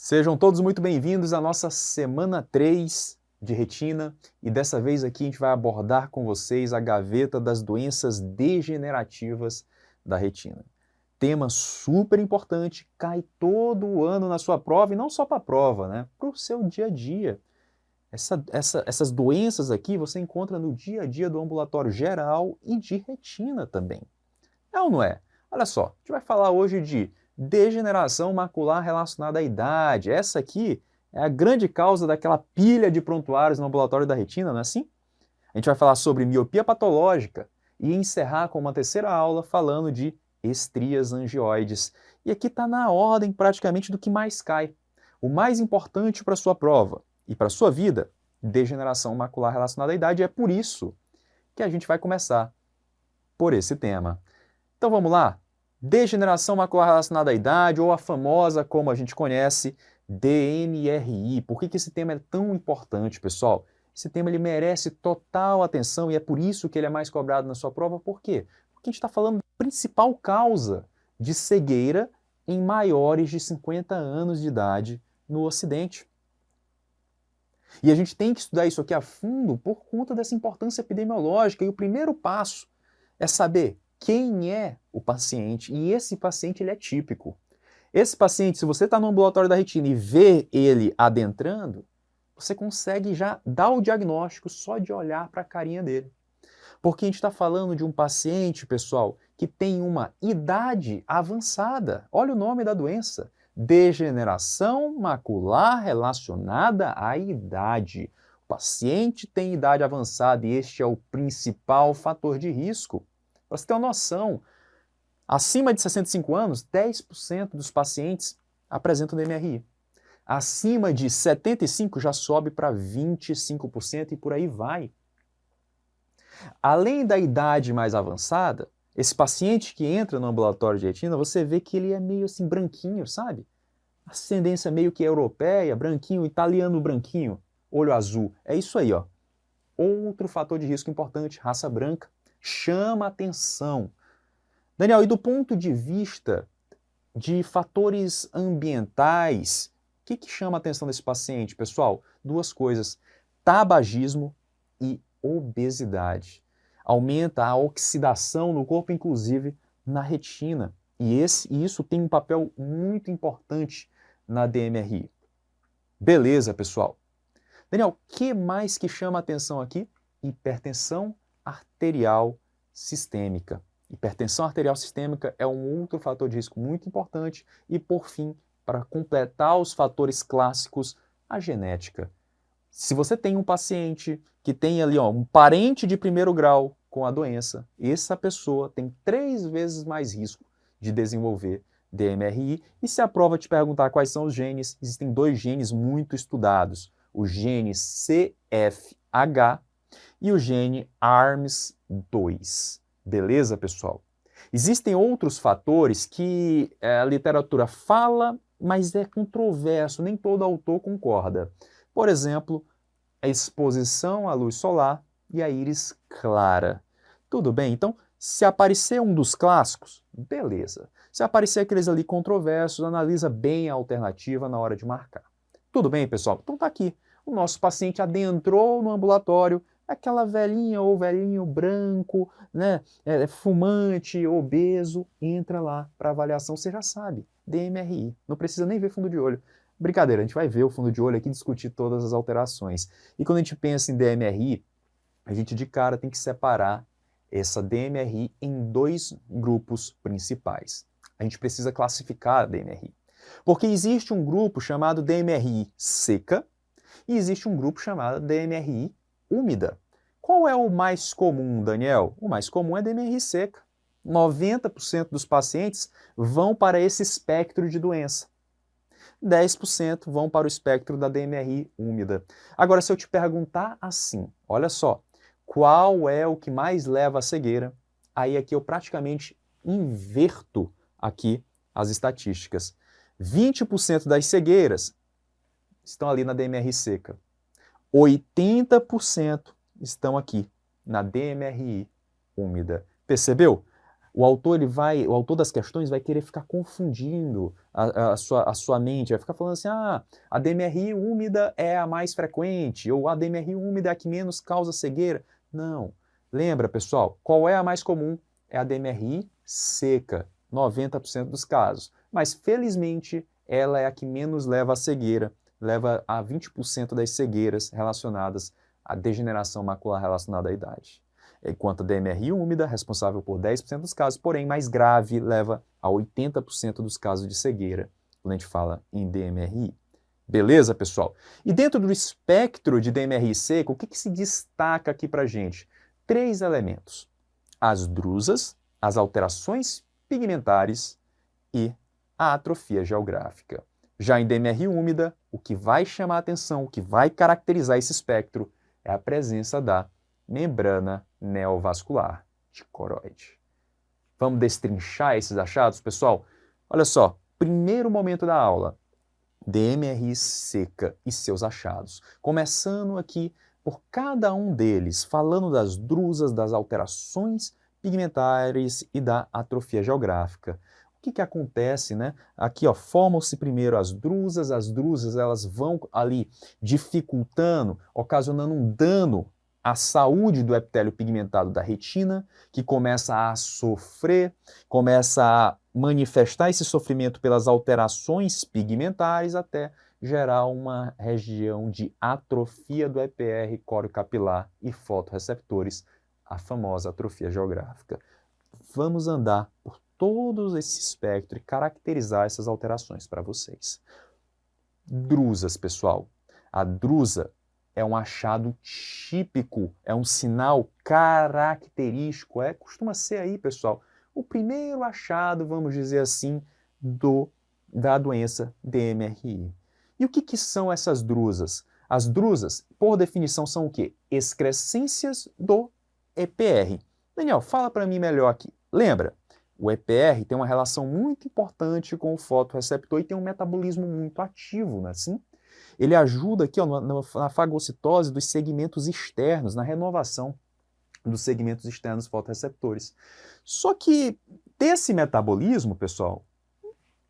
Sejam todos muito bem-vindos à nossa semana 3 de retina e dessa vez aqui a gente vai abordar com vocês a gaveta das doenças degenerativas da retina. Tema super importante, cai todo ano na sua prova e não só para a prova, né? Para o seu dia a dia. Essas doenças aqui você encontra no dia a dia do ambulatório geral e de retina também. É ou não é? Olha só, a gente vai falar hoje de degeneração macular relacionada à idade. Essa aqui é a grande causa daquela pilha de prontuários no ambulatório da retina, não é assim? A gente vai falar sobre miopia patológica e encerrar com uma terceira aula falando de estrias angioides. E aqui está na ordem praticamente do que mais cai. O mais importante para a sua prova e para a sua vida, degeneração macular relacionada à idade. É por isso que a gente vai começar por esse tema. Então vamos lá? Degeneração macular relacionada à idade, ou a famosa, como a gente conhece, DMRI. Por que esse tema é tão importante, pessoal? Esse tema ele merece total atenção e é por isso que ele é mais cobrado na sua prova. Por quê? Porque a gente está falando da principal causa de cegueira em maiores de 50 anos de idade no Ocidente. E a gente tem que estudar isso aqui a fundo por conta dessa importância epidemiológica. E o primeiro passo é saber quem é o paciente, e esse paciente ele é típico. Esse paciente, se você está no ambulatório da retina e vê ele adentrando, você consegue já dar o diagnóstico só de olhar para a carinha dele. Porque a gente está falando de um paciente, pessoal, que tem uma idade avançada. Olha o nome da doença: degeneração macular relacionada à idade. O paciente tem idade avançada e este é o principal fator de risco. Para você ter uma noção, acima de 65 anos, 10% dos pacientes apresentam DMRI. Acima de 75 já sobe para 25% e por aí vai. Além da idade mais avançada, esse paciente que entra no ambulatório de retina, você vê que ele é meio assim branquinho, sabe? Ascendência meio que europeia, branquinho, italiano branquinho, olho azul. É isso aí, ó. Outro fator de risco importante, raça branca, chama atenção. Daniel, e do ponto de vista de fatores ambientais, o que chama a atenção desse paciente, pessoal? Duas coisas: tabagismo e obesidade. Aumenta a oxidação no corpo, inclusive na retina. E isso tem um papel muito importante na DMRI. Beleza, pessoal. Daniel, o que mais que chama a atenção aqui? Hipertensão arterial sistêmica. Hipertensão arterial sistêmica é um outro fator de risco muito importante. E, por fim, para completar os fatores clássicos, a genética. Se você tem um paciente que tem ali um parente de primeiro grau com a doença, essa pessoa tem 3 vezes mais risco de desenvolver DMRI. E se a prova te perguntar quais são os genes, existem 2 genes muito estudados: o gene CFH e o gene ARMS2. Beleza, pessoal? Existem outros fatores que a literatura fala, mas é controverso, nem todo autor concorda. Por exemplo, a exposição à luz solar e a íris clara. Tudo bem? Então, se aparecer um dos clássicos, beleza. Se aparecer aqueles ali controversos, analisa bem a alternativa na hora de marcar. Tudo bem, pessoal? Então tá aqui. O nosso paciente adentrou no ambulatório, aquela velhinha ou velhinho branco, né, fumante, obeso, entra lá para avaliação, você já sabe, DMRI. Não precisa nem ver fundo de olho. Brincadeira, a gente vai ver o fundo de olho aqui e discutir todas as alterações. E quando a gente pensa em DMRI, a gente de cara tem que separar essa DMRI em 2 grupos principais. A gente precisa classificar a DMRI. Porque existe um grupo chamado DMRI seca e existe um grupo chamado DMRI úmida. Qual é o mais comum, Daniel? O mais comum é DMRI seca. 90% dos pacientes vão para esse espectro de doença. 10% vão para o espectro da DMRI úmida. Agora, se eu te perguntar assim, olha só, qual é o que mais leva à cegueira? Aí aqui eu praticamente inverto aqui as estatísticas. 20% das cegueiras estão ali na DMRI seca. 80% estão aqui na DMRI úmida. Percebeu? O autor das questões vai querer ficar confundindo a sua mente, vai ficar falando assim, a DMRI úmida é a mais frequente, ou a DMRI úmida é a que menos causa cegueira. Não. Lembra, pessoal, qual é a mais comum? É a DMRI seca, 90% dos casos. Mas, felizmente, ela é a que menos leva à cegueira, leva a 20% das cegueiras relacionadas à degeneração macular relacionada à idade. Enquanto a DMRI úmida, responsável por 10% dos casos, porém mais grave, leva a 80% dos casos de cegueira, quando a gente fala em DMRI. Beleza, pessoal? E dentro do espectro de DMRI seco, o que se destaca aqui para a gente? 3 elementos: as drusas, as alterações pigmentares e a atrofia geográfica. Já em DMRI úmida, o que vai chamar a atenção, o que vai caracterizar esse espectro é a presença da membrana neovascular de coroide. Vamos destrinchar esses achados, pessoal? Olha só, primeiro momento da aula, DMRI seca e seus achados. Começando aqui por cada um deles, falando das drusas, das alterações pigmentares e da atrofia geográfica. O que acontece, né? Aqui, ó, formam-se primeiro as drusas elas vão ali dificultando, ocasionando um dano à saúde do epitélio pigmentado da retina, que começa a sofrer, começa a manifestar esse sofrimento pelas alterações pigmentares até gerar uma região de atrofia do EPR, córeo capilar e fotorreceptores, a famosa atrofia geográfica. Vamos andar por todo esse espectro e caracterizar essas alterações para vocês. Drusas, pessoal. A drusa é um achado típico, é um sinal característico, costuma ser aí, pessoal, o primeiro achado, vamos dizer assim, da doença DMRI. E o que são essas drusas? As drusas, por definição, são o quê? Excrescências do EPR. Daniel, fala para mim melhor aqui. Lembra, o EPR tem uma relação muito importante com o fotorreceptor e tem um metabolismo muito ativo, não é assim? Ele ajuda aqui, ó, na fagocitose dos segmentos externos, na renovação dos segmentos externos fotorreceptores. Só que desse metabolismo, pessoal,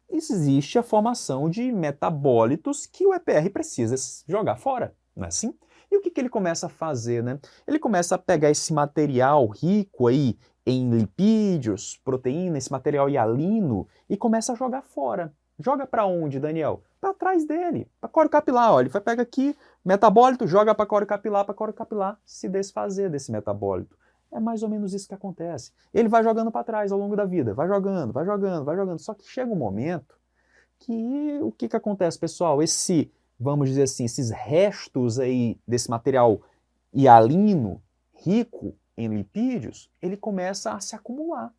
existe a formação de metabólitos que o EPR precisa jogar fora, não é assim? E o que ele começa a fazer, né? Ele começa a pegar esse material rico aí em lipídios, proteína, esse material hialino, e começa a jogar fora. Joga para onde, Daniel? Para trás dele, para córeo capilar. Ó. Ele vai pegar aqui, metabólito, joga para córeo capilar se desfazer desse metabólito. É mais ou menos isso que acontece. Ele vai jogando para trás ao longo da vida, vai jogando, vai jogando, vai jogando. Só que chega um momento que o que acontece, pessoal? Vamos dizer assim, esses restos aí desse material hialino rico em lipídios, ele começa a se acumular.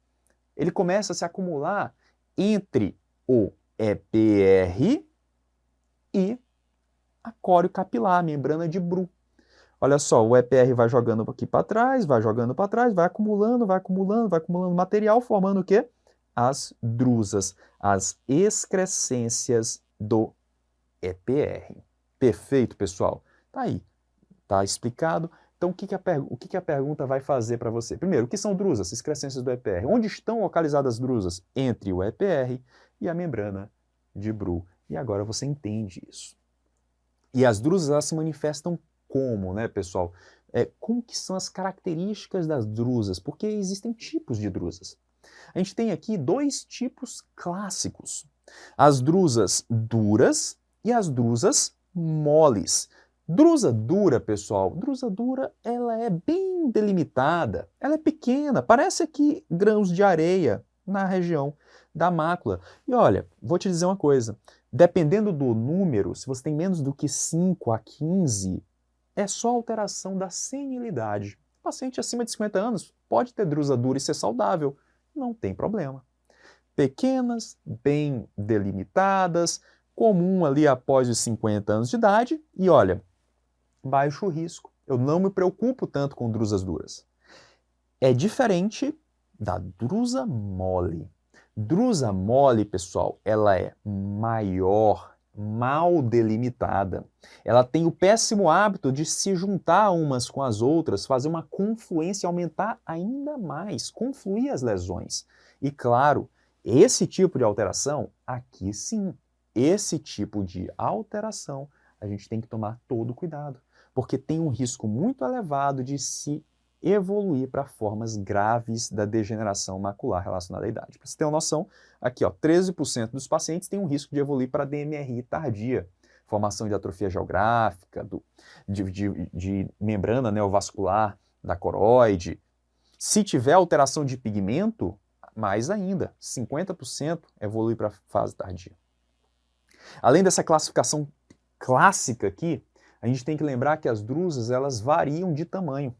Ele começa a se acumular entre o EPR e a córeo capilar, a membrana de Bru. Olha só, o EPR vai jogando aqui para trás, vai jogando para trás, vai acumulando material, formando o quê? As drusas, as excrescências do EPR. Perfeito, pessoal? Tá aí, tá explicado. Então, o que a pergunta vai fazer para você? Primeiro, o que são drusas, excrescências do EPR? Onde estão localizadas as drusas? Entre o EPR e a membrana de Bru. E agora você entende isso. E as drusas, elas se manifestam como, né, pessoal? Como que são as características das drusas? Porque existem tipos de drusas. A gente tem aqui 2 tipos clássicos. As drusas duras e as drusas moles. Drusa dura, pessoal, drusa dura, ela é bem delimitada, ela é pequena, parece aqui grãos de areia na região da mácula. E olha, vou te dizer uma coisa, dependendo do número, se você tem menos do que 5 a 15, é só alteração da senilidade. O paciente acima de 50 anos pode ter drusa dura e ser saudável, não tem problema. Pequenas, bem delimitadas, comum ali após os 50 anos de idade e olha, baixo risco. Eu não me preocupo tanto com drusas duras. É diferente da drusa mole. Drusa mole, pessoal, ela é maior mal delimitada. Ela tem o péssimo hábito de se juntar umas com as outras, fazer uma confluência e aumentar ainda mais, confluir as lesões. E claro, esse tipo de alteração, aqui sim, esse tipo de alteração, a gente tem que tomar todo cuidado, porque tem um risco muito elevado de se evoluir para formas graves da degeneração macular relacionada à idade. Para você ter uma noção, aqui, ó, 13% dos pacientes têm um risco de evoluir para DMRI tardia, formação de atrofia geográfica, de membrana neovascular da coroide. Se tiver alteração de pigmento, mais ainda, 50% evolui para a fase tardia. Além dessa classificação clássica aqui, a gente tem que lembrar que as drusas elas variam de tamanho.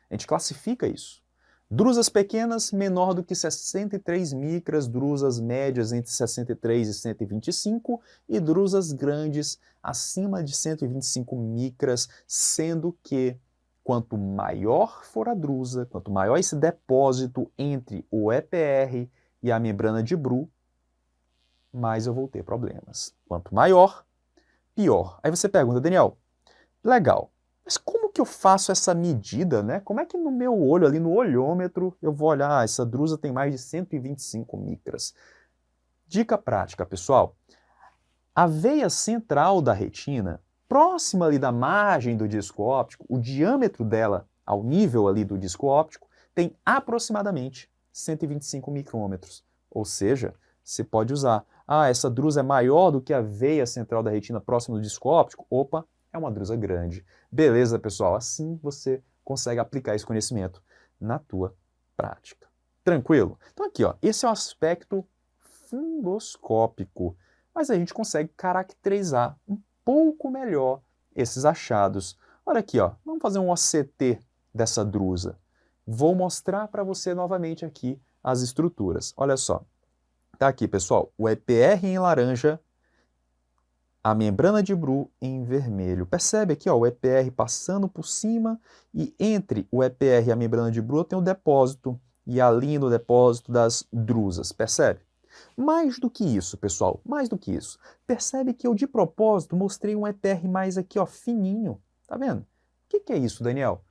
A gente classifica isso. Drusas pequenas, menor do que 63 micras, drusas médias entre 63 e 125 e drusas grandes acima de 125 micras, sendo que quanto maior for a drusa, quanto maior esse depósito entre o EPR e a membrana de Bru, mais eu vou ter problemas. Quanto maior, pior. Aí você pergunta, Daniel, legal, mas como que eu faço essa medida, né? Como é que no meu olho, ali no olhômetro, eu vou olhar, essa drusa tem mais de 125 micras? Dica prática, pessoal. A veia central da retina, próxima ali da margem do disco óptico, o diâmetro dela ao nível ali do disco óptico, tem aproximadamente 125 micrômetros. Ou seja, você pode usar, essa drusa é maior do que a veia central da retina próxima do disco óptico? Opa, é uma drusa grande. Beleza, pessoal? Assim você consegue aplicar esse conhecimento na tua prática. Tranquilo? Então aqui, ó, esse é o aspecto fundoscópico, mas a gente consegue caracterizar um pouco melhor esses achados. Olha aqui, ó, vamos fazer um OCT dessa drusa. Vou mostrar para você novamente aqui as estruturas. Olha só, tá aqui, pessoal, o EPR em laranja, a membrana de Bru em vermelho. Percebe aqui, ó, o EPR passando por cima e entre o EPR e a membrana de Bru tem o depósito e ali no depósito das drusas, percebe? Mais do que isso, pessoal, mais do que isso. Percebe que eu de propósito mostrei um EPR mais aqui, ó, fininho. Tá vendo? O que é isso, Daniel?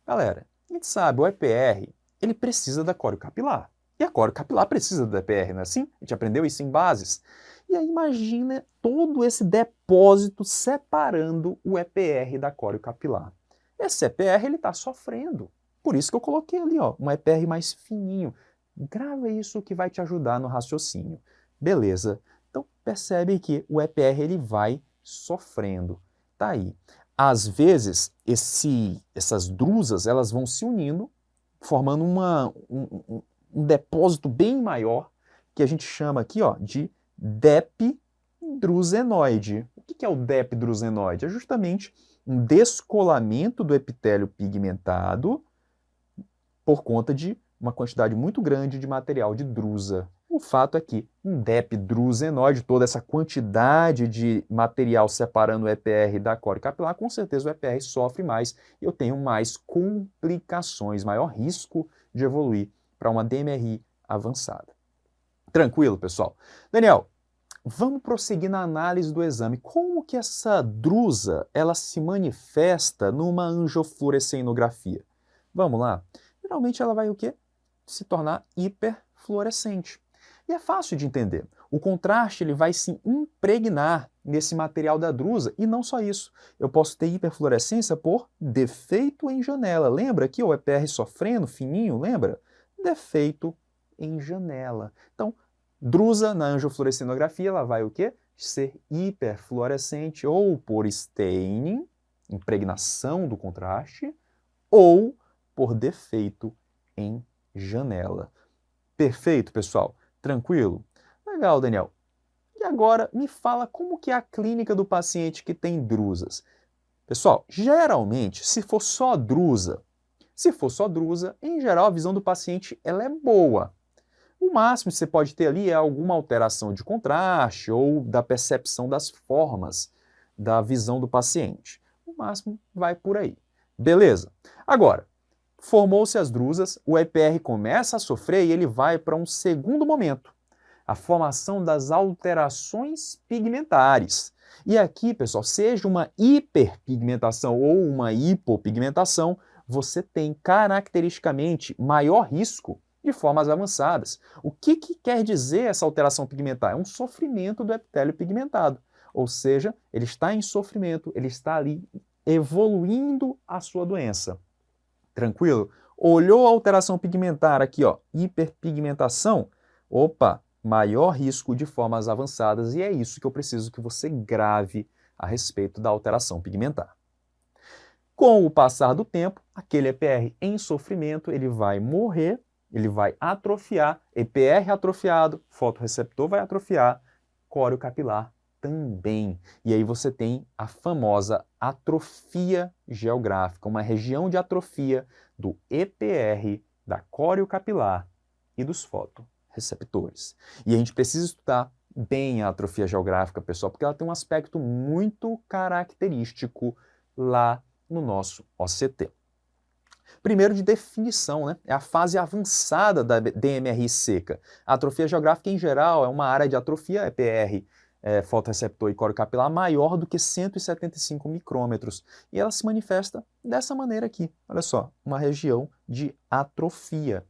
Galera, a gente sabe, o EPR, ele precisa da córeo capilar. E a córeo capilar precisa do EPR, não é assim? A gente aprendeu isso em bases. E aí imagina todo esse depósito separando o EPR da córeo capilar. Esse EPR ele está sofrendo. Por isso que eu coloquei ali, ó, um EPR mais fininho. Grava isso que vai te ajudar no raciocínio. Beleza. Então percebe que o EPR ele vai sofrendo. Tá aí. Às vezes essas drusas elas vão se unindo, formando um depósito bem maior, que a gente chama aqui, ó, de depidrusenoide. O que é o depidrusenoide? É justamente um descolamento do epitélio pigmentado por conta de uma quantidade muito grande de material de drusa. O fato é que um depidrusenoide, toda essa quantidade de material separando o EPR da córeo capilar, com certeza o EPR sofre mais e eu tenho mais complicações, maior risco de evoluir para uma DMRI avançada. Tranquilo, pessoal? Daniel, vamos prosseguir na análise do exame. Como que essa drusa ela se manifesta numa angiofluorescenografia? Vamos lá? Geralmente ela vai o quê? Se tornar hiperfluorescente. E é fácil de entender. O contraste ele vai se impregnar nesse material da drusa e não só isso. Eu posso ter hiperfluorescência por defeito em janela. Lembra aqui o EPR sofrendo, fininho, lembra? Defeito em janela. Então, drusa na angiofluorescenografia ela vai o quê? Ser hiperfluorescente ou por staining, impregnação do contraste, ou por defeito em janela. Perfeito, pessoal? Tranquilo? Legal, Daniel. E agora me fala como que é a clínica do paciente que tem drusas. Pessoal, geralmente, se for só drusa, em geral a visão do paciente ela é boa. O máximo que você pode ter ali é alguma alteração de contraste ou da percepção das formas da visão do paciente. O máximo vai por aí. Beleza? Agora, formou-se as drusas, o EPR começa a sofrer e ele vai para um segundo momento. a formação das alterações pigmentares. E aqui, pessoal, seja uma hiperpigmentação ou uma hipopigmentação, você tem caracteristicamente maior risco de formas avançadas. O que quer dizer essa alteração pigmentar? É um sofrimento do epitélio pigmentado, ou seja, ele está em sofrimento, ele está ali evoluindo a sua doença. Tranquilo? Olhou a alteração pigmentar aqui, ó, hiperpigmentação, opa, maior risco de formas avançadas, e é isso que eu preciso que você grave a respeito da alteração pigmentar. Com o passar do tempo, aquele EPR em sofrimento, ele vai morrer, ele vai atrofiar, EPR atrofiado, fotorreceptor vai atrofiar, córeo capilar também. E aí você tem a famosa atrofia geográfica, uma região de atrofia do EPR, da córeo capilar e dos fotorreceptores. E a gente precisa estudar bem a atrofia geográfica, pessoal, porque ela tem um aspecto muito característico lá no nosso OCT. Primeiro, de definição, né? É a fase avançada da DMRI seca. A atrofia geográfica, em geral, é uma área de atrofia EPR, fotorreceptor e córeo capilar, maior do que 175 micrômetros. E ela se manifesta dessa maneira aqui. Olha só, uma região de atrofia.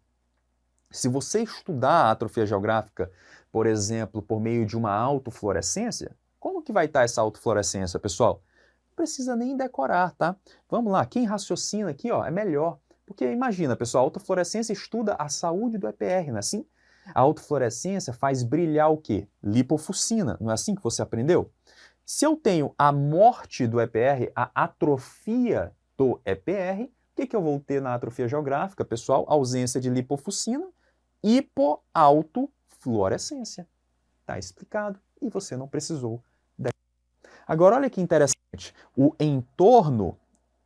Se você estudar a atrofia geográfica, por exemplo, por meio de uma autofluorescência, como que vai estar essa autofluorescência, pessoal? Não precisa nem decorar, tá? Vamos lá, quem raciocina aqui, ó, é melhor. Porque imagina, pessoal, a autofluorescência estuda a saúde do EPR, não é assim? A autofluorescência faz brilhar o quê? Lipofuscina, não é assim que você aprendeu? Se eu tenho a morte do EPR, a atrofia do EPR, o que eu vou ter na atrofia geográfica, pessoal? Ausência de lipofuscina, hipoautofluorescência. Está explicado e você não precisou. Agora, olha que interessante. O entorno,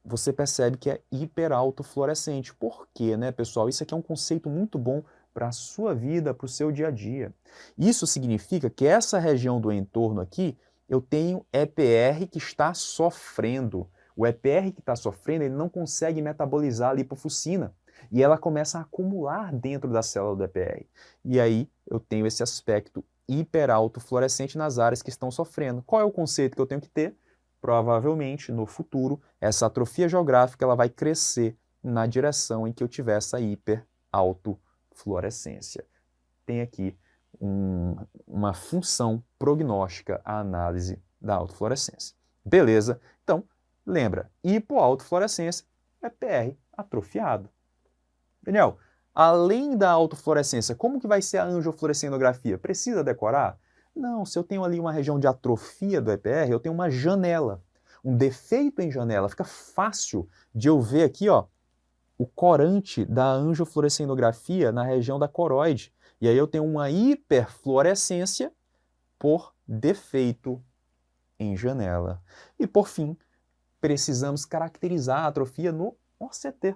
você percebe que é hiperautofluorescente. Por quê, né, pessoal? Isso aqui é um conceito muito bom para a sua vida, para o seu dia a dia. Isso significa que essa região do entorno aqui, eu tenho EPR que está sofrendo. O EPR que está sofrendo, ele não consegue metabolizar a lipofuscina. E ela começa a acumular dentro da célula do EPR. E aí eu tenho esse aspecto hiperautofluorescente nas áreas que estão sofrendo. Qual é o conceito que eu tenho que ter? Provavelmente, no futuro, essa atrofia geográfica ela vai crescer na direção em que eu tiver essa hiperautofluorescência. Tem aqui uma função prognóstica a análise da autofluorescência. Beleza? Então, lembra, hipoautofluorescência, EPR atrofiado. Daniel, além da autofluorescência, como que vai ser a angiofluorescenografia? Precisa decorar? Não, se eu tenho ali uma região de atrofia do EPR, eu tenho uma janela, um defeito em janela. Fica fácil de eu ver aqui, ó, o corante da angiofluorescenografia na região da coroide. E aí eu tenho uma hiperfluorescência por defeito em janela. E por fim, precisamos caracterizar a atrofia no OCT.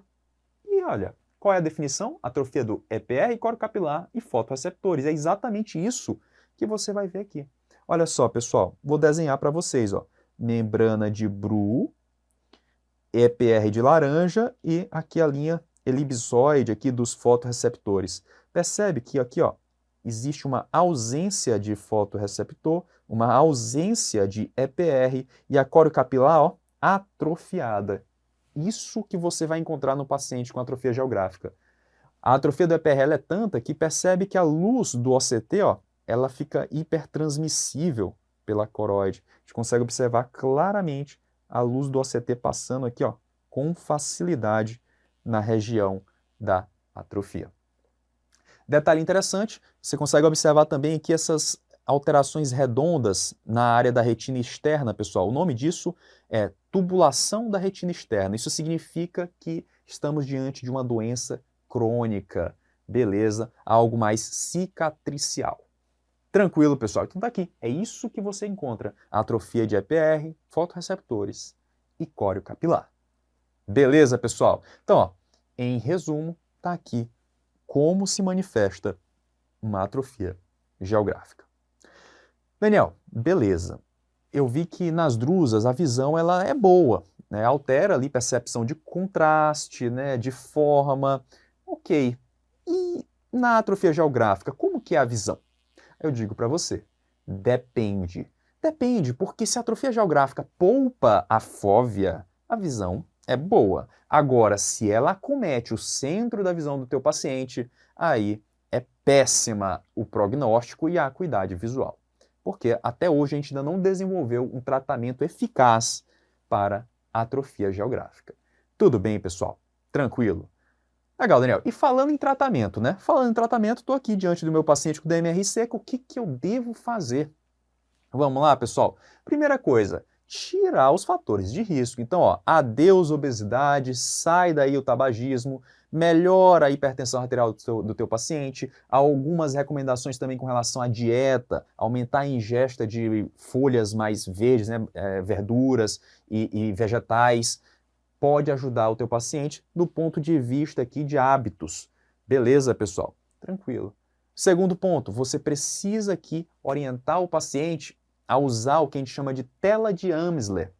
E olha, qual é a definição? Atrofia do EPR, córeo capilar e fotorreceptores. É exatamente isso que você vai ver aqui. Olha só, pessoal, vou desenhar para vocês, ó. Membrana de Bru, EPR de laranja e aqui a linha elipsoide aqui dos fotorreceptores. Percebe que aqui, ó, existe uma ausência de fotorreceptor, uma ausência de EPR e a córeo capilar, ó, atrofiada. Isso que você vai encontrar no paciente com atrofia geográfica. A atrofia do EPR é tanta que percebe que a luz do OCT, ó, ela fica hipertransmissível pela coroide. A gente consegue observar claramente a luz do OCT passando aqui, ó, com facilidade na região da atrofia. Detalhe interessante, você consegue observar também aqui essas alterações redondas na área da retina externa, pessoal. O nome disso é tubulação da retina externa. Isso significa que estamos diante de uma doença crônica, beleza? Algo mais cicatricial. Tranquilo, pessoal? Então tá aqui. É isso que você encontra. Atrofia de EPR, fotorreceptores e córeo capilar. Beleza, pessoal? Então, ó, em resumo, tá aqui como se manifesta uma atrofia geográfica. Daniel, beleza. Eu vi que nas drusas a visão ela é boa, né? Altera ali percepção de contraste, né? De forma. Ok. E na atrofia geográfica, como que é a visão? Eu digo para você, depende. Depende, porque se a atrofia geográfica poupa a fóvea, a visão é boa. Agora, se ela acomete o centro da visão do teu paciente, aí é péssima o prognóstico e a acuidade visual. Porque até hoje a gente ainda não desenvolveu um tratamento eficaz para a atrofia geográfica. Tudo bem, pessoal? Tranquilo? Legal, Daniel. E falando em tratamento, né? Falando em tratamento, estou aqui diante do meu paciente com DMR seco, o que eu devo fazer? Vamos lá, pessoal? Primeira coisa, tirar os fatores de risco. Então, ó, adeus obesidade, sai daí o tabagismo, melhora a hipertensão arterial do teu paciente. Há algumas recomendações também com relação à dieta, aumentar a ingesta de folhas mais verdes, né, verduras e vegetais. Pode ajudar o teu paciente do ponto de vista aqui de hábitos. Beleza, pessoal? Tranquilo. Segundo ponto, você precisa aqui orientar o paciente a usar o que a gente chama de tela de Amsler.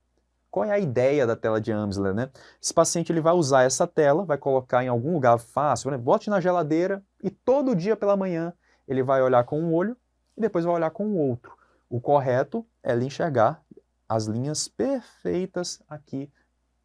Qual é a ideia da tela de Amsler, né? Esse paciente ele vai usar essa tela, vai colocar em algum lugar fácil, né? Bote na geladeira e todo dia pela manhã ele vai olhar com um olho e depois vai olhar com o outro. O correto é ele enxergar as linhas perfeitas aqui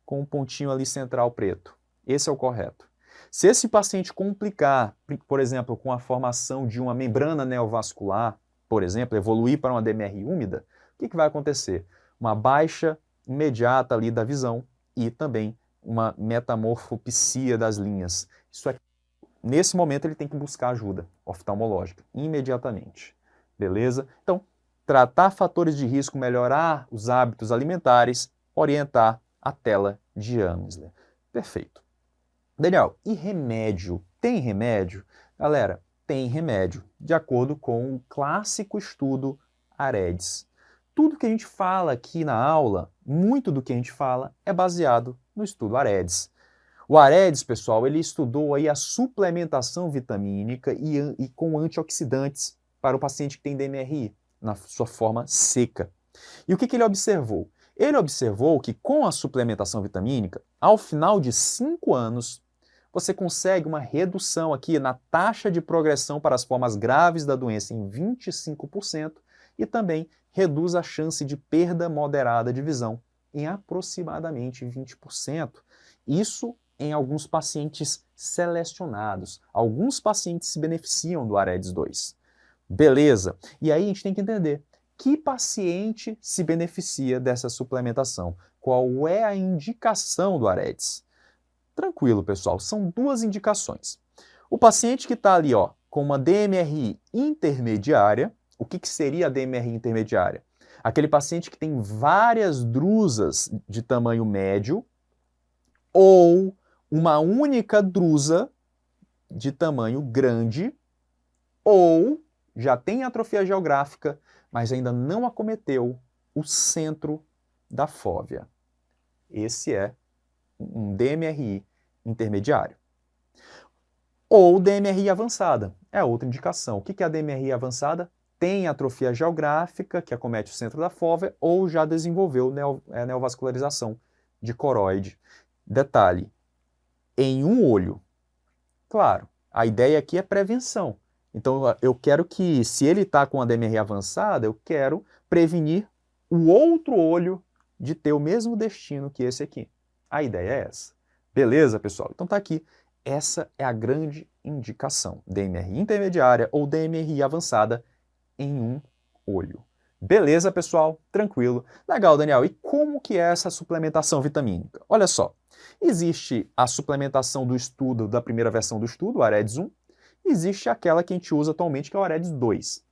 com um pontinho ali central preto. Esse é o correto. Se esse paciente complicar, por exemplo, com a formação de uma membrana neovascular, por exemplo, evoluir para uma DMR úmida, o que vai acontecer? Uma baixa imediata ali da visão e também uma metamorfopsia das linhas. Isso é, nesse momento ele tem que buscar ajuda oftalmológica imediatamente. Beleza? Então, tratar fatores de risco, melhorar os hábitos alimentares, orientar a tela de Amsler. Perfeito. Daniel, e remédio? Tem remédio? Galera, tem remédio, de acordo com o clássico estudo AREDS. Tudo que a gente fala aqui na aula, muito do que a gente fala, é baseado no estudo AREDS. O AREDS, pessoal, ele estudou aí a suplementação vitamínica e com antioxidantes para o paciente que tem DMRI, na sua forma seca. E o que ele observou? Ele observou que com a suplementação vitamínica, ao final de 5 anos, você consegue uma redução aqui na taxa de progressão para as formas graves da doença em 25% e também reduz a chance de perda moderada de visão em aproximadamente 20%. Isso em alguns pacientes selecionados. Alguns pacientes se beneficiam do AREDS 2. Beleza. E aí a gente tem que entender que paciente se beneficia dessa suplementação. Qual é a indicação do AREDS? Tranquilo, pessoal, são duas indicações. O paciente que está ali ó, com uma DMRI intermediária, o que seria a DMRI intermediária? Aquele paciente que tem várias drusas de tamanho médio ou uma única drusa de tamanho grande ou já tem atrofia geográfica, mas ainda não acometeu o centro da fóvea. Esse é um DMRI intermediário. Ou DMRI avançada, é outra indicação. O que é a DMRI avançada? Tem atrofia geográfica, que acomete o centro da fóvea, ou já desenvolveu neovascularização de coroide. Detalhe, em um olho. Claro, a ideia aqui é prevenção. Então, eu quero que, se ele está com a DMRI avançada, eu quero prevenir o outro olho de ter o mesmo destino que esse aqui. A ideia é essa. Beleza, pessoal? Então tá aqui. Essa é a grande indicação. DMRI intermediária ou DMRI avançada em um olho. Beleza, pessoal? Tranquilo. Legal, Daniel. E como que é essa suplementação vitamínica? Olha só. Existe a suplementação do estudo, da primeira versão do estudo, o AREDS 1. Existe aquela que a gente usa atualmente, que é o AREDS 2.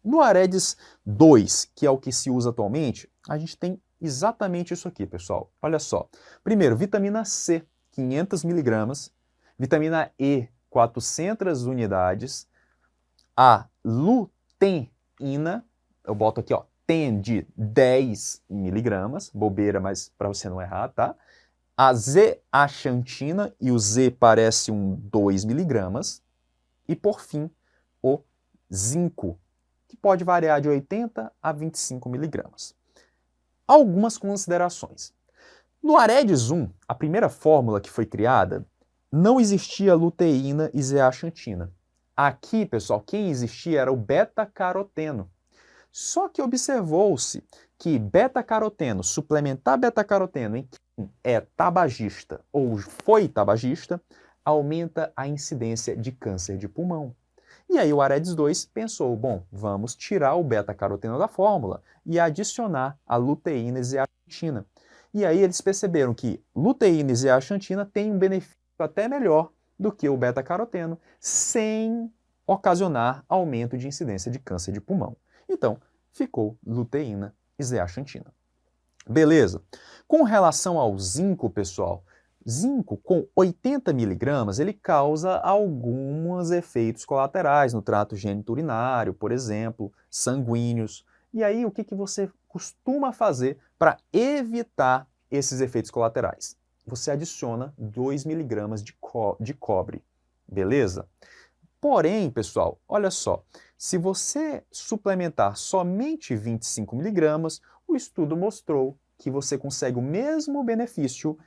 No AREDS 2, que é o que se usa atualmente, a gente tem exatamente isso aqui, pessoal. Olha só. Primeiro, vitamina C, 500 mg, vitamina E, 400 unidades, a luteína, eu boto aqui, ó, TEN de 10 mg, bobeira, mas para você não errar, tá? A zeaxantina, e o Z parece um 2 mg, e por fim, o zinco, que pode variar de 80 a 25 mg. Algumas considerações. No AREDS 1, a primeira fórmula que foi criada, não existia luteína e zeaxantina. Aqui, pessoal, quem existia era o beta-caroteno. Só que observou-se que beta-caroteno, suplementar beta-caroteno em quem é tabagista ou foi tabagista, aumenta a incidência de câncer de pulmão. E aí o Aedes 2 pensou, bom, vamos tirar o beta-caroteno da fórmula e adicionar a luteína e zeaxantina. E aí eles perceberam que luteína e zeaxantina têm um benefício até melhor do que o beta-caroteno, sem ocasionar aumento de incidência de câncer de pulmão. Então, ficou luteína e zeaxantina. Beleza. Com relação ao zinco, pessoal, zinco com 80 miligramas, ele causa alguns efeitos colaterais no trato geniturinário, por exemplo, sanguíneos. E aí, o que você costuma fazer para evitar esses efeitos colaterais? Você adiciona 2 miligramas de cobre, beleza? Porém, pessoal, olha só, se você suplementar somente 25 miligramas, o estudo mostrou que você consegue o mesmo benefício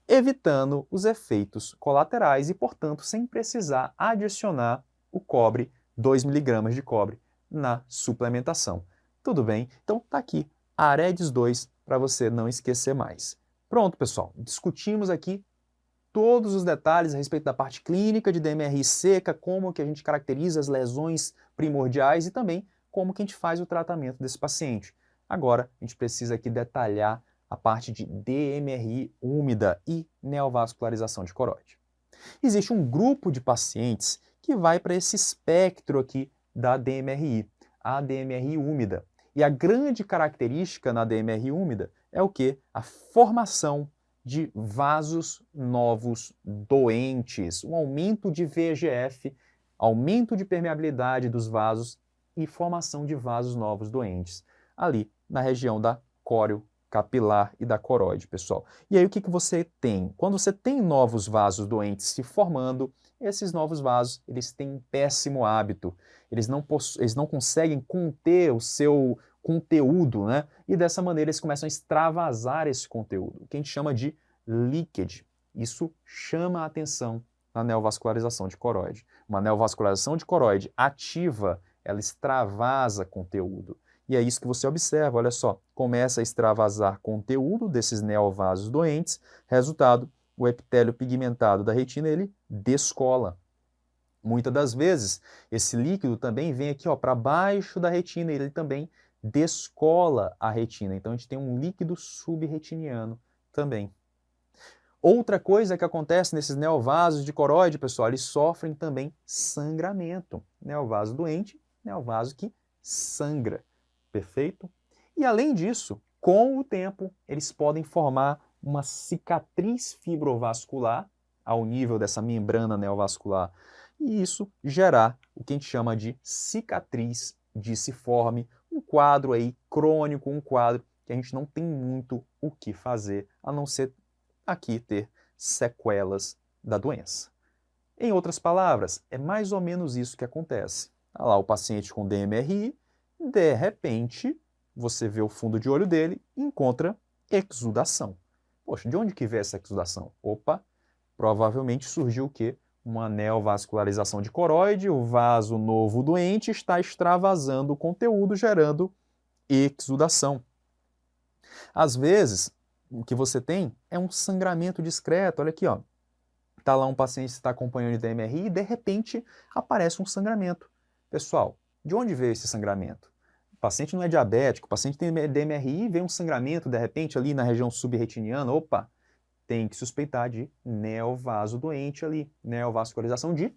evitando os efeitos colaterais e, portanto, sem precisar adicionar o cobre, 2 miligramas de cobre, na suplementação. Tudo bem? Então, tá aqui, a Aedes 2, para você não esquecer mais. Pronto, pessoal, discutimos aqui todos os detalhes a respeito da parte clínica de DMRI seca, como que a gente caracteriza as lesões primordiais e também como que a gente faz o tratamento desse paciente. Agora, a gente precisa aqui detalhar a parte de DMRI úmida e neovascularização de coroide. Existe um grupo de pacientes que vai para esse espectro aqui da DMRI, a DMRI úmida. E a grande característica na DMRI úmida é o quê? A formação de vasos novos doentes, um aumento de VEGF, aumento de permeabilidade dos vasos e formação de vasos novos doentes, ali na região da córeo capilar e da coroide, pessoal. E aí o que você tem? Quando você tem novos vasos doentes se formando, esses novos vasos, eles têm um péssimo hábito, eles não conseguem conter o seu conteúdo, né? E dessa maneira eles começam a extravasar esse conteúdo, que a gente chama de leakage. Isso chama a atenção na neovascularização de coroide. Uma neovascularização de coroide ativa, ela extravasa conteúdo. E é isso que você observa, olha só, começa a extravasar conteúdo desses neovasos doentes, resultado, o epitélio pigmentado da retina, ele descola. Muitas das vezes, esse líquido também vem aqui para baixo da retina, ele também descola a retina. Então, a gente tem um líquido subretiniano também. Outra coisa que acontece nesses neovasos de coroide, pessoal, eles sofrem também sangramento. Neovaso doente, neovaso que sangra. Perfeito? E além disso, com o tempo, eles podem formar uma cicatriz fibrovascular ao nível dessa membrana neovascular e isso gerar o que a gente chama de cicatriz disciforme, um quadro aí crônico, um quadro que a gente não tem muito o que fazer, a não ser aqui ter sequelas da doença. Em outras palavras, é mais ou menos isso que acontece. Olha lá o paciente com DMRI, de repente, você vê o fundo de olho dele e encontra exudação. Poxa, de onde que veio essa exudação? Opa, provavelmente surgiu o quê? Uma neovascularização de coroide, o vaso novo doente está extravasando o conteúdo, gerando exudação. Às vezes, o que você tem é um sangramento discreto. Olha aqui, ó. Está lá um paciente que está acompanhando de DMRI e, de repente, aparece um sangramento. Pessoal, de onde veio esse sangramento? O paciente não é diabético, o paciente tem DMRI e vem um sangramento, de repente, ali na região subretiniana. Opa, tem que suspeitar de neovaso doente ali, neovascularização de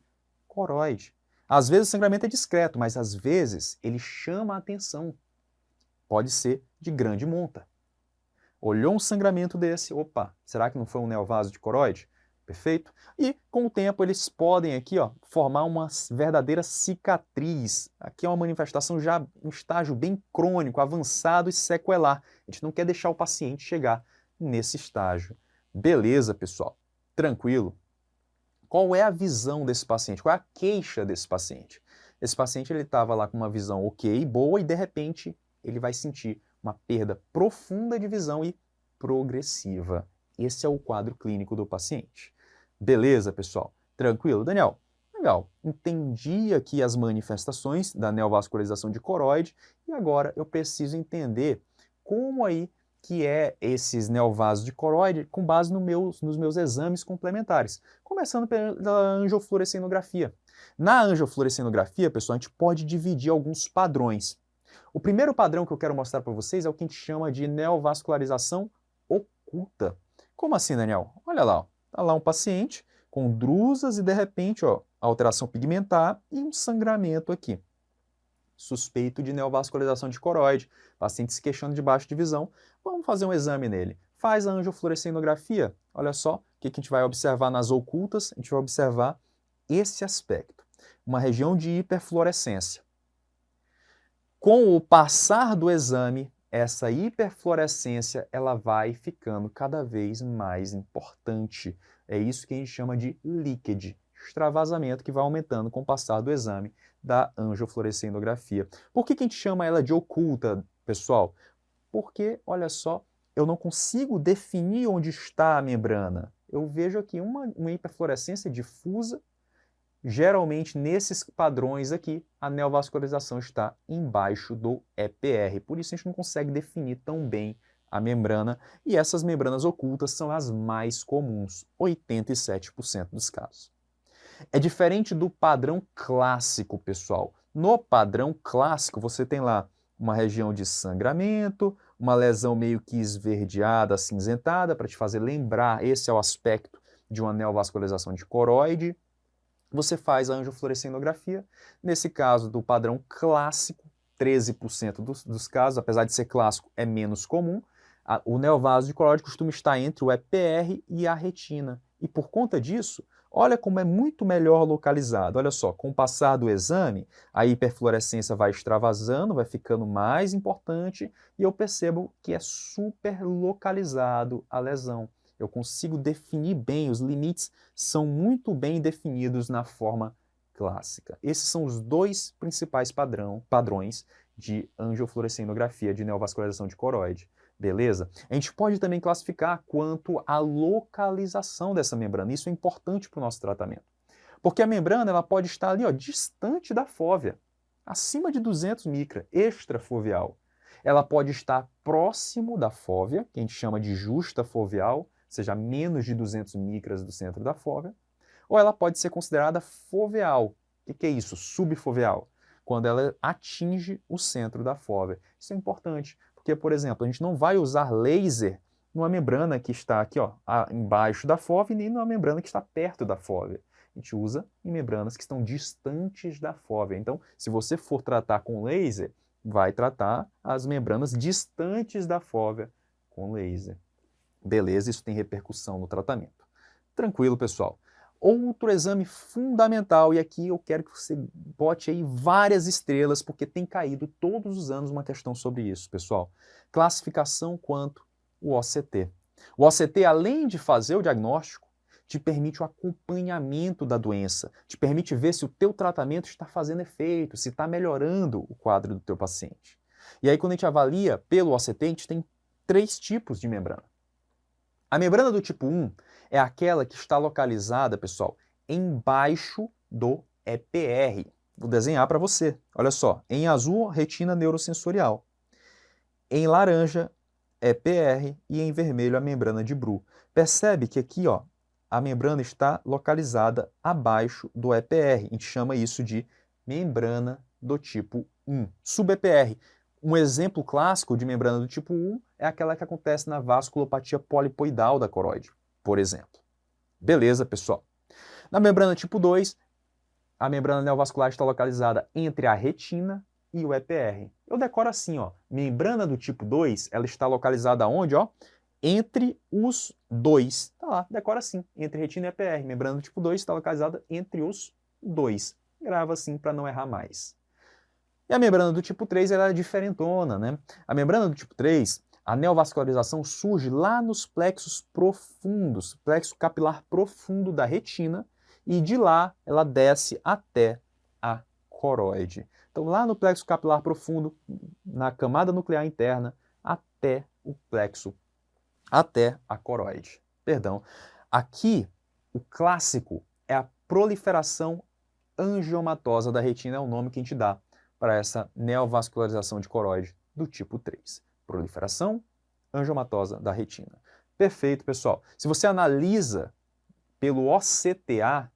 coroide. Às vezes o sangramento é discreto, mas às vezes ele chama a atenção. Pode ser de grande monta. Olhou um sangramento desse, opa, será que não foi um neovaso de coroide? Perfeito? E com o tempo eles podem aqui formar uma verdadeira cicatriz. Aqui é uma manifestação já um estágio bem crônico, avançado e sequelar. A gente não quer deixar o paciente chegar nesse estágio. Beleza, pessoal? Tranquilo? Qual é a visão desse paciente? Qual é a queixa desse paciente? Esse paciente estava lá com uma visão ok, boa, e de repente ele vai sentir uma perda profunda de visão e progressiva. Esse é o quadro clínico do paciente. Beleza, pessoal? Tranquilo? Daniel, Legal, entendi aqui as manifestações da neovascularização de coroide e agora eu preciso entender como aí que é esses neovasos de coroide com base nos meus exames complementares, começando pela angiofluorescenografia. Na angiofluorescenografia, pessoal, a gente pode dividir alguns padrões. O primeiro padrão que eu quero mostrar para vocês é o que a gente chama de neovascularização oculta. Como assim, Daniel? Olha lá, está lá um paciente com drusas e de repente, ó, alteração pigmentar e um sangramento aqui. Suspeito de neovascularização de coroide, paciente se queixando de baixa de visão. Vamos fazer um exame nele. Faz a angiofluorescenografia. Olha só, o que a gente vai observar nas ocultas? A gente vai observar esse aspecto, uma região de hiperfluorescência. Com o passar do exame, essa hiperfluorescência ela vai ficando cada vez mais importante. É isso que a gente chama de leakage, extravasamento que vai aumentando com o passar do exame da angiofluorescenografia. Por que a gente chama ela de oculta, pessoal? Porque, olha só, eu não consigo definir onde está a membrana. Eu vejo aqui uma hiperfluorescência difusa. Geralmente, nesses padrões aqui, a neovascularização está embaixo do EPR. Por isso, a gente não consegue definir tão bem a membrana. E essas membranas ocultas são as mais comuns, 87% dos casos. É diferente do padrão clássico, pessoal. No padrão clássico, você tem lá uma região de sangramento, uma lesão meio que esverdeada, acinzentada, para te fazer lembrar, esse é o aspecto de uma neovascularização de coroide. Você faz a angiofluorescenografia. Nesse caso do padrão clássico, 13% dos casos, apesar de ser clássico, é menos comum. O neovaso de coroide costuma estar entre o EPR e a retina. E por conta disso, olha como é muito melhor localizado. Olha só, com o passar do exame, a hiperfluorescência vai extravasando, vai ficando mais importante e eu percebo que é super localizado a lesão. Eu consigo definir bem, os limites são muito bem definidos na forma clássica. Esses são os dois principais padrões de angiofluorescenografia de neovascularização de coroide. Beleza? A gente pode também classificar quanto à localização dessa membrana. Isso é importante para o nosso tratamento. Porque a membrana ela pode estar ali, ó, distante da fóvea, acima de 200 micra, extrafoveal. Ela pode estar próximo da fóvea, que a gente chama de justa foveal, ou seja, menos de 200 micras do centro da fóvea, ou ela pode ser considerada foveal. O que é isso? Subfoveal. Quando ela atinge o centro da fóvea. Isso é importante, porque, por exemplo, a gente não vai usar laser numa membrana que está aqui, ó, embaixo da fóvea, nem numa membrana que está perto da fóvea. A gente usa em membranas que estão distantes da fóvea. Então, se você for tratar com laser, vai tratar as membranas distantes da fóvea com laser. Beleza, isso tem repercussão no tratamento. Tranquilo, pessoal. Outro exame fundamental, e aqui eu quero que você bote aí várias estrelas, porque tem caído todos os anos uma questão sobre isso, pessoal. Classificação quanto o OCT. O OCT, além de fazer o diagnóstico, te permite o acompanhamento da doença, te permite ver se o teu tratamento está fazendo efeito, se está melhorando o quadro do teu paciente. E aí, quando a gente avalia pelo OCT, a gente tem 3 tipos de membrana. A membrana do tipo 1 é aquela que está localizada, pessoal, embaixo do EPR. Vou desenhar para você. Olha só, em azul, retina neurosensorial. Em laranja, EPR e em vermelho, a membrana de Bru. Percebe que aqui, ó, a membrana está localizada abaixo do EPR. A gente chama isso de membrana do tipo 1. Sub-EPR. Um exemplo clássico de membrana do tipo 1 é aquela que acontece na vasculopatia polipoidal da coroide, por exemplo. Beleza, pessoal? Na membrana tipo 2, a membrana neovascular está localizada entre a retina e o EPR. Eu decoro assim, ó, membrana do tipo 2, ela está localizada onde, ó? Entre os dois. Tá lá, decora assim, entre retina e EPR. Membrana do tipo 2 está localizada entre os dois. Grava assim para não errar mais. E a membrana do tipo 3 ela é diferentona, né? A membrana do tipo 3, a neovascularização surge lá nos plexos profundos, plexo capilar profundo da retina, e de lá ela desce até a coroide. Então, lá no plexo capilar profundo, na camada nuclear interna, até o plexo, até a coroide. Perdão. Aqui, o clássico é a proliferação angiomatosa da retina é o nome que a gente dá para essa neovascularização de coroide do tipo 3. Proliferação angiomatosa da retina. Perfeito, pessoal. Se você analisa pelo OCTA,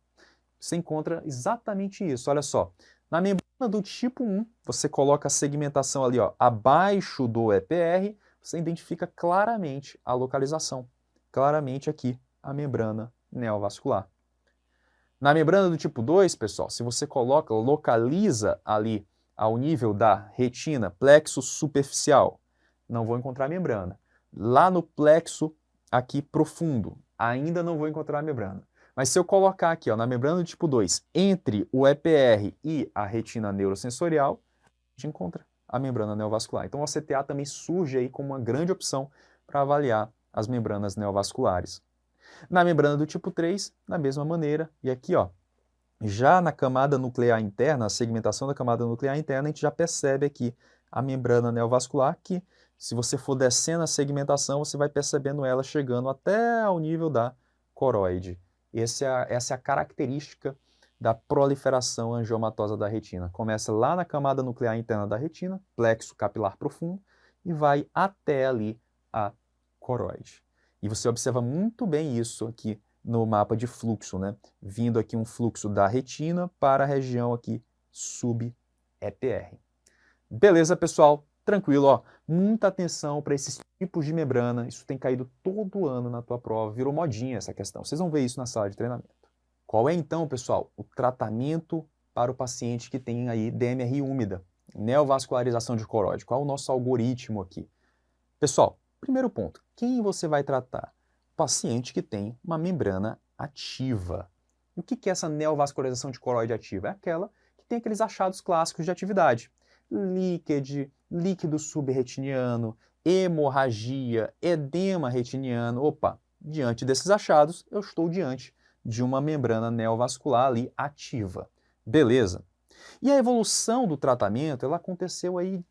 você encontra exatamente isso. Olha só, na membrana do tipo 1, você coloca a segmentação ali, ó, abaixo do EPR, você identifica claramente a localização. Claramente aqui, a membrana neovascular. Na membrana do tipo 2, pessoal, se você localiza ali ao nível da retina, plexo superficial, não vou encontrar membrana. Lá no plexo aqui profundo, ainda não vou encontrar membrana. Mas se eu colocar aqui, ó, na membrana do tipo 2, entre o EPR e a retina neurosensorial, a gente encontra a membrana neovascular. Então o OCTA também surge aí como uma grande opção para avaliar as membranas neovasculares. Na membrana do tipo 3, da mesma maneira, e aqui, ó, já na camada nuclear interna, a segmentação da camada nuclear interna, a gente já percebe aqui a membrana neovascular, que se você for descendo a segmentação, você vai percebendo ela chegando até ao nível da coroide. Essa é a característica da proliferação angiomatosa da retina. Começa lá na camada nuclear interna da retina, plexo capilar profundo, e vai até ali a coroide. E você observa muito bem isso aqui no mapa de fluxo, né? Vindo aqui um fluxo da retina para a região aqui sub-EPR. Beleza, pessoal? Tranquilo, ó. Muita atenção para esses tipos de membrana. Isso tem caído todo ano na tua prova. Virou modinha essa questão. Vocês vão ver isso na sala de treinamento. Qual é, então, pessoal, o tratamento para o paciente que tem aí DMRI úmida, neovascularização de coroide? Qual é o nosso algoritmo aqui? Pessoal, primeiro ponto, quem você vai tratar? Paciente que tem uma membrana ativa. E o que é essa neovascularização de coroide ativa? É aquela que tem aqueles achados clássicos de atividade. Líquido subretiniano, hemorragia, edema retiniano. Opa, diante desses achados, eu estou diante de uma membrana neovascular ali ativa. Beleza. E a evolução do tratamento, ela aconteceu aí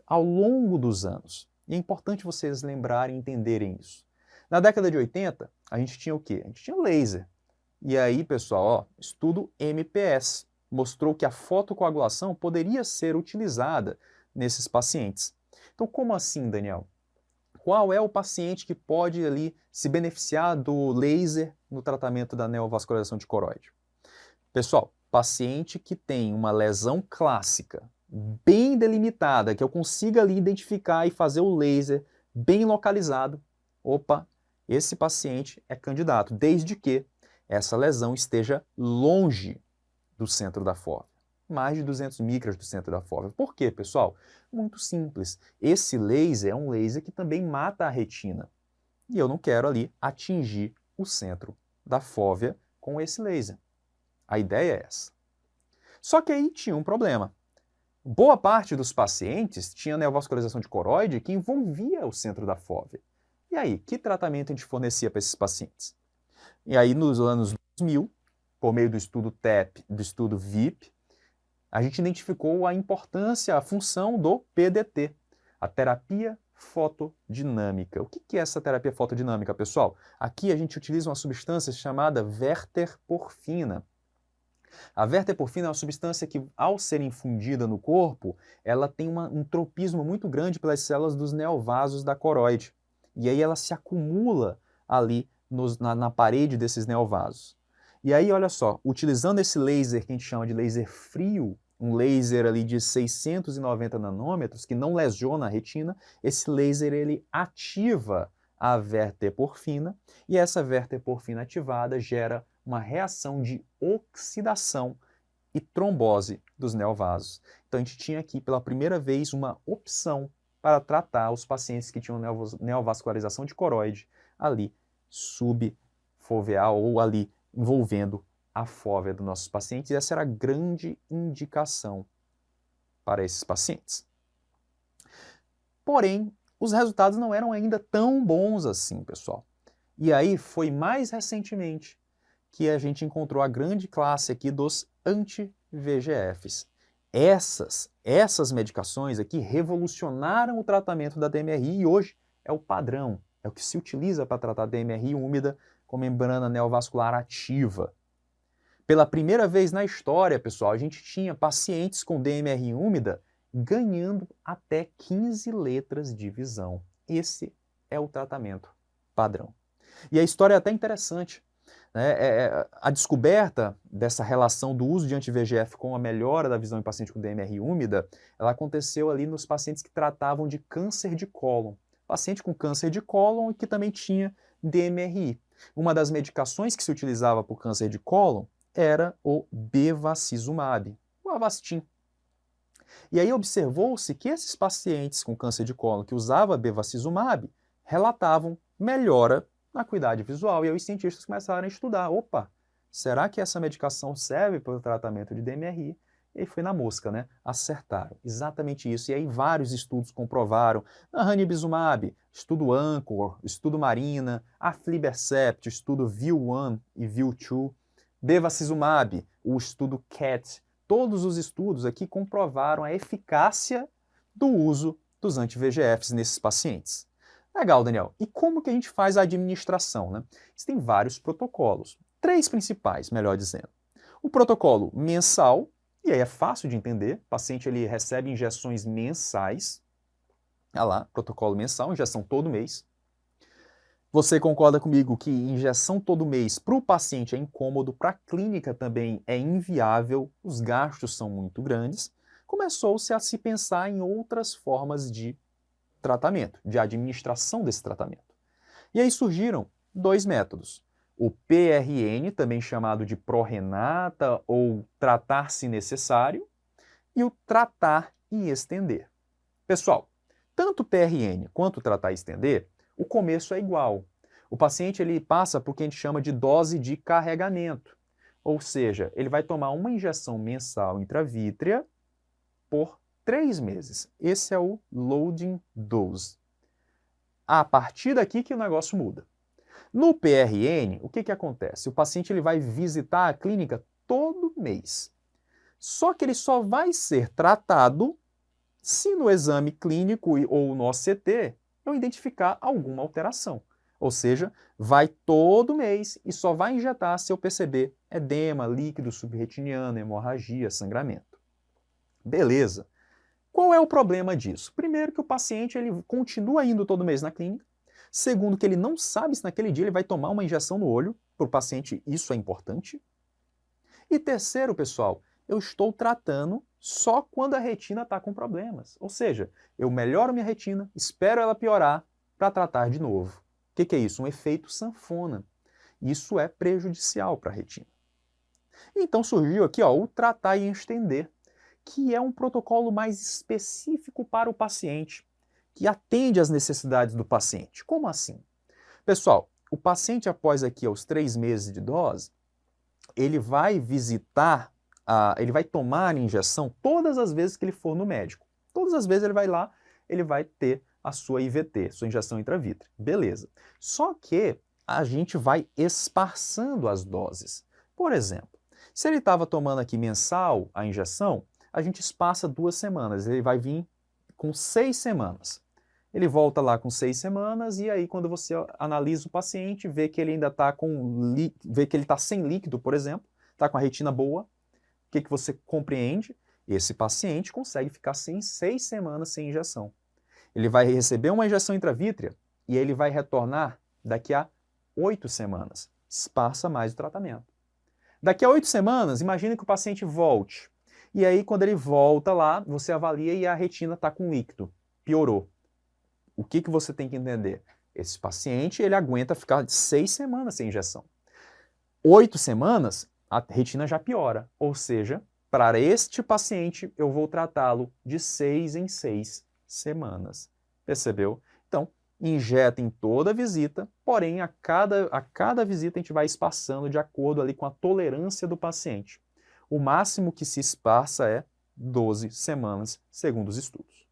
ao longo dos anos. E é importante vocês lembrarem e entenderem isso. Na década de 80, a gente tinha o quê? A gente tinha laser. E aí, pessoal, ó, estudo MPS mostrou que a fotocoagulação poderia ser utilizada nesses pacientes. Então, como assim, Daniel? Qual é o paciente que pode ali se beneficiar do laser no tratamento da neovascularização de coroide? Pessoal, paciente que tem uma lesão clássica bem delimitada, que eu consiga ali identificar e fazer o laser bem localizado, opa, esse paciente é candidato, desde que essa lesão esteja longe do centro da fóvea, mais de 200 micras do centro da fóvea. Por quê, pessoal? Muito simples. Esse laser é um laser que também mata a retina. E eu não quero ali atingir o centro da fóvea com esse laser. A ideia é essa. Só que aí tinha um problema. Boa parte dos pacientes tinha neovascularização de coroide que envolvia o centro da fóvea. E aí, que tratamento a gente fornecia para esses pacientes? E aí, nos anos 2000, por meio do estudo TEP, do estudo VIP, a gente identificou a importância, a função do PDT, a terapia fotodinâmica. O que é essa terapia fotodinâmica, pessoal? Aqui a gente utiliza uma substância chamada verteporfina. A verteporfina é uma substância que, ao ser infundida no corpo, ela tem um tropismo muito grande pelas células dos neovasos da coroide. E aí ela se acumula ali na parede desses neovasos. E aí, olha só, utilizando esse laser que a gente chama de laser frio, um laser ali de 690 nanômetros, que não lesiona a retina, esse laser ele ativa a verteporfina, e essa verteporfina ativada gera uma reação de oxidação e trombose dos neovasos. Então a gente tinha aqui pela primeira vez uma opção para tratar os pacientes que tinham neovascularização de coroide ali subfoveal ou ali envolvendo a fóvea dos nossos pacientes. E essa era a grande indicação para esses pacientes. Porém, os resultados não eram ainda tão bons assim, pessoal. E aí foi mais recentemente que a gente encontrou a grande classe aqui dos anti-VEGFs. Essas medicações aqui revolucionaram o tratamento da DMRI e hoje é o padrão, é o que se utiliza para tratar DMRI úmida com membrana neovascular ativa. Pela primeira vez na história, pessoal, a gente tinha pacientes com DMRI úmida ganhando até 15 letras de visão. Esse é o tratamento padrão. E a história é até interessante, né? A descoberta dessa relação do uso de anti-VEGF com a melhora da visão em paciente com DMRI úmida, ela aconteceu ali nos pacientes que tratavam de câncer de cólon. Paciente com câncer de cólon e que também tinha DMRI. Uma das medicações que se utilizava para o câncer de cólon era o bevacizumab, o Avastin. E aí observou-se que esses pacientes com câncer de cólon que usavam bevacizumab relatavam melhora na acuidade visual. E aí os cientistas começaram a estudar, opa, será que essa medicação serve para o tratamento de DMRI? E aí foi na mosca, né? Acertaram, exatamente isso. E aí vários estudos comprovaram, a ranibizumab, estudo ANCHOR, estudo MARINA, aflibercept, estudo VIEW-1 e VIEW-2, bevacizumab, o estudo CAT, todos os estudos aqui comprovaram a eficácia do uso dos anti-VEGFs nesses pacientes. Legal, Daniel. E como que a gente faz a administração, né? Existem vários protocolos, 3 principais, melhor dizendo. O protocolo mensal, e aí é fácil de entender, o paciente ele recebe injeções mensais. Olha lá, protocolo mensal, injeção todo mês. Você concorda comigo que injeção todo mês para o paciente é incômodo, para a clínica também é inviável, os gastos são muito grandes. Começou-se a se pensar em outras formas de tratamento, de administração desse tratamento. E aí surgiram 2 métodos. O PRN, também chamado de prorrenata ou tratar se necessário, e o tratar e estender. Pessoal, tanto o PRN quanto o tratar e estender, o começo é igual. O paciente ele passa por o que a gente chama de dose de carregamento, ou seja, ele vai tomar uma injeção mensal intravítrea por 3 meses. Esse é o loading dose. A partir daqui que o negócio muda. No PRN, o que acontece? O paciente ele vai visitar a clínica todo mês. Só que ele só vai ser tratado se no exame clínico ou no OCT eu identificar alguma alteração. Ou seja, vai todo mês e só vai injetar se eu perceber edema, líquido subretiniano, hemorragia, sangramento. Beleza. Qual é o problema disso? Primeiro que o paciente ele continua indo todo mês na clínica. Segundo que ele não sabe se naquele dia ele vai tomar uma injeção no olho. Para o paciente isso é importante. E terceiro, pessoal, eu estou tratando só quando a retina está com problemas. Ou seja, eu melhoro minha retina, espero ela piorar para tratar de novo. O que é isso? Um efeito sanfona. Isso é prejudicial para a retina. Então surgiu aqui o tratar e estender, que é um protocolo mais específico para o paciente, que atende às necessidades do paciente. Como assim? Pessoal, o paciente após aqui aos 3 meses de dose, ele vai visitar, ele vai tomar a injeção todas as vezes que ele for no médico. Todas as vezes ele vai lá, ele vai ter a sua IVT, sua injeção intravítrea. Beleza. Só que a gente vai esparçando as doses. Por exemplo, se ele estava tomando aqui mensal a injeção, a gente espaça 2 semanas. Ele vai vir com 6 semanas. Ele volta lá com 6 semanas e aí quando você analisa o paciente, vê que ele ainda está vê que ele está sem líquido, por exemplo, está com a retina boa, o que você compreende? Esse paciente consegue ficar 6 semanas sem injeção. Ele vai receber uma injeção intravítrea e ele vai retornar daqui a 8 semanas. Esparça mais o tratamento. Daqui a 8 semanas, imagine que o paciente volte. E aí, quando ele volta lá, você avalia e a retina está com líquido. Piorou. O que você tem que entender? Esse paciente, ele aguenta ficar 6 semanas sem injeção. 8 semanas, a retina já piora. Ou seja, para este paciente, eu vou tratá-lo de 6 em 6 semanas. Percebeu? Então, injeta em toda visita, porém, a cada visita a gente vai espaçando de acordo ali com a tolerância do paciente. O máximo que se esparça é 12 semanas, segundo os estudos.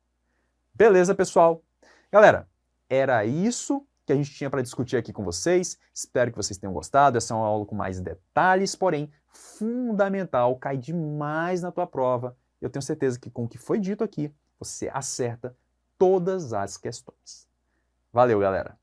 Beleza, pessoal? Galera, era isso que a gente tinha para discutir aqui com vocês. Espero que vocês tenham gostado. Essa é uma aula com mais detalhes, porém fundamental, cai demais na tua prova. Eu tenho certeza que com o que foi dito aqui, você acerta todas as questões. Valeu, galera!